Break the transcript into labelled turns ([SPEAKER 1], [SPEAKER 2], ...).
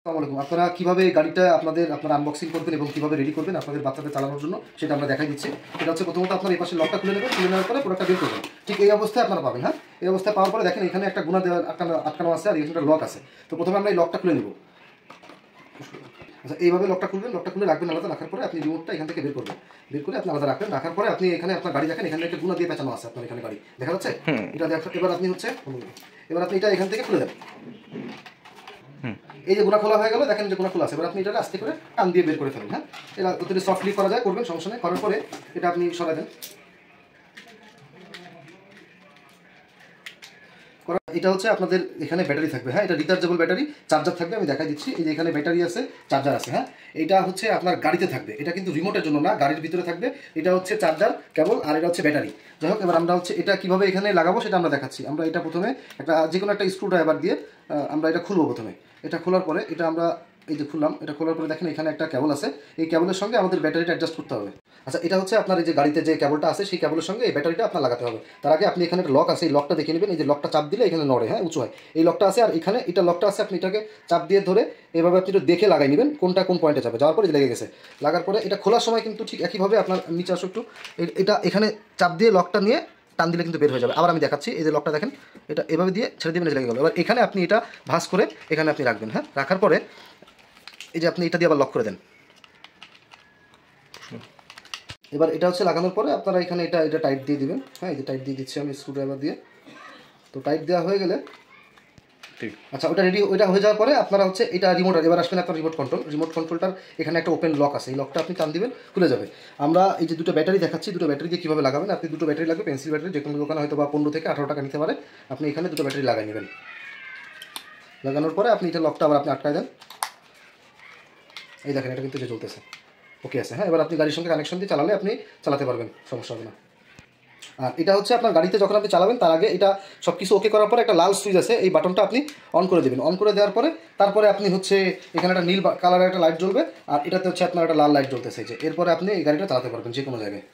[SPEAKER 1] আসসালামু আলাইকুম। আপনারা কিভাবে গাড়িটা আপনারা আনবক্সিং করবেন এবং কিভাবে রেডি করবেন আপনাদের বাচ্চাদের চালানোর জন্য সেটা আমরা দেখাই দিচ্ছি। এটা হচ্ছে প্রথমত আপনার এই পাশে লকটা খুলে নেবেন, খুলে নেওয়ার পরে প্রোডাক্টটা বের করবেন। ঠিক এই অবস্থায় আপনারা পাবেন। হ্যাঁ, এই অবস্থায় পাওয়ার পরে দেখেন এখানে একটা গুণা দেওয়া আটকানো আছে আর এখানে একটা লক আছে। তো প্রথমে আমরা এই লকটা খুলে নেব। আচ্ছা, এইভাবে লকটা খুলবেন, লকটা খুলে রাখবেন আলাদা। রাখার পরে আপনি রিমোটটা এখান থেকে বের করবেন, বের করে আপনি আলাদা রাখবেন। রাখার পরে আপনি এখানে আপনার গাড়ি দেখেন, এখানে একটা গুণা দিয়ে পেঁচানো আছে। আপনার এখানে গাড়ি দেখা যাচ্ছে, এটা এবার আপনি এটা এখান থেকে খুলে দেন। এই যে গুণা খোলা হয়ে গেল, দেখেন যে গুণা খোলা আছে। এবার আপনি এটা আস্তে করে টান দিয়ে বের করে ফেলেন। হ্যাঁ, এটা যদি সফটলি করা যায় করবেন, সমস্যা নেই। করার পরে এটা আপনি সরাই দেন। এটা হচ্ছে আপনাদের এখানে ব্যাটারি থাকবে। হ্যাঁ, এটা রিচার্জেবল ব্যাটারি, চার্জার থাকবে। আমি দেখাই দিচ্ছি। এই যে এখানে ব্যাটারি আছে, চার্জার আছে। হ্যাঁ, এটা হচ্ছে আপনার গাড়িতে থাকবে। এটা কিন্তু রিমোটের জন্য না, গাড়ির ভিতরে থাকবে। এটা হচ্ছে চার্জার কেবল, আর এটা হচ্ছে ব্যাটারি। যাই হোক, এবার আমরা হচ্ছে এটা কিভাবে এখানে লাগাবো সেটা আমরা দেখাচ্ছি। আমরা এটা প্রথমে যে কোনো একটা স্ক্রু ড্রাইভার দিয়ে আমরা এটা খুলবো। প্রথমে এটা খোলার পরে এটা আমরা এই যে খুললাম। এটা খোলার পরে দেখেন এখানে একটা কেবল আছে। এই কেবলের সঙ্গে আমাদের ব্যাটারিটা অ্যাডজাস্ট করতে হবে। আচ্ছা, এটা হচ্ছে আপনার এই যে গাড়িতে যে কেবলটা আছে সেই কেবলের সঙ্গে এই ব্যাটারিটা আপনার লাগাতে হবে। তার আগে আপনি এখানে একটা লক আছে, এই লকটা দেখে নেবেন। এই যে লকটা চাপ দিলে এখানে নড়ে, হ্যাঁ, উঁচু হয়। এই লকটা আছে আর এখানে এটা লকটা আছে। আপনি এটাকে চাপ দিয়ে ধরে এভাবে আপনি একটু দেখে লাগাই নেবেন কোনটা কোন পয়েন্টে যাবে। যাওয়ার পরে লেগে গেছে। লাগার পরে এটা খোলার সময় কিন্তু ঠিক একইভাবে আপনার নিচে আসো একটু, এটা এখানে চাপ দিয়ে লকটা নিয়ে টান দিলে কিন্তু বের হয়ে যাবে। আবার আমি দেখাচ্ছি। এই যে লকটা দেখেন, এটা এভাবে দিয়ে ছেড়ে দেবেন, লেগে গেল। এবার এখানে আপনি এটা ভাঁজ করে এখানে আপনি রাখবেন। হ্যাঁ, রাখার পরে এই যে আপনি এটা দিয়ে আবার লক করে দেন। এবার এটা হচ্ছে লাগানোর পরে আপনারা এখানে এটা টাইট দিয়ে দিবেন। হ্যাঁ, এই যে টাইট দিয়ে দিচ্ছি আমি স্ক্রুড্রাইভার দিয়ে। তো টাইট দেওয়া হয়ে গেলে ঠিক। আচ্ছা, ওইটা হয়ে যাওয়ার পরে আপনারা হচ্ছে এটা রিমোটার, এবার আসবেন আপনার রিমোট কন্ট্রোলটার এখানে একটা ওপেন লক আছে। এই লকটা আপনি টান দিবেন, খুলে যাবে। আমরা এই যে দুটো ব্যাটারি দেখাচ্ছি, দুটো ব্যাটারি দিয়ে কীভাবে লাগাবেন। আপনি দুটো ব্যাটারি লাগবে, পেন্সিল ব্যাটারি, যে কোনো দোকানে হয়তো বা 15 থেকে 18 টাকা নিতে পারে। আপনি এখানে দুটো ব্যাটারি লাগাই নেবেন। লাগানোর পরে আপনি এটা লকটা আবার আপনি আটকায় দেন। এই দেখেন এটা কিন্তু যে চলতেছে, ওকে আছে। হ্যাঁ, এবার আপনি গাড়ির সঙ্গে কানেকশন দিয়ে চালালে আপনি চালাতে পারবেন, সমস্যা হবে না। আর এটা হচ্ছে আপনার গাড়িতে যখন আপনি চালাবেন তার আগে এটা সব কিছু ওকে করার পরে একটা লাল সুইচ আছে, এই বাটনটা আপনি অন করে দেবেন। অন করে দেওয়ার পরে তারপরে আপনি হচ্ছে এখানে একটা নীল কালারের একটা লাইট জ্বলবে আর এটাতে হচ্ছে আপনার একটা লাল লাইট জ্বলতেছে। যে এরপরে আপনি এই গাড়িটা চালাতে পারবেন যে কোনো জায়গায়।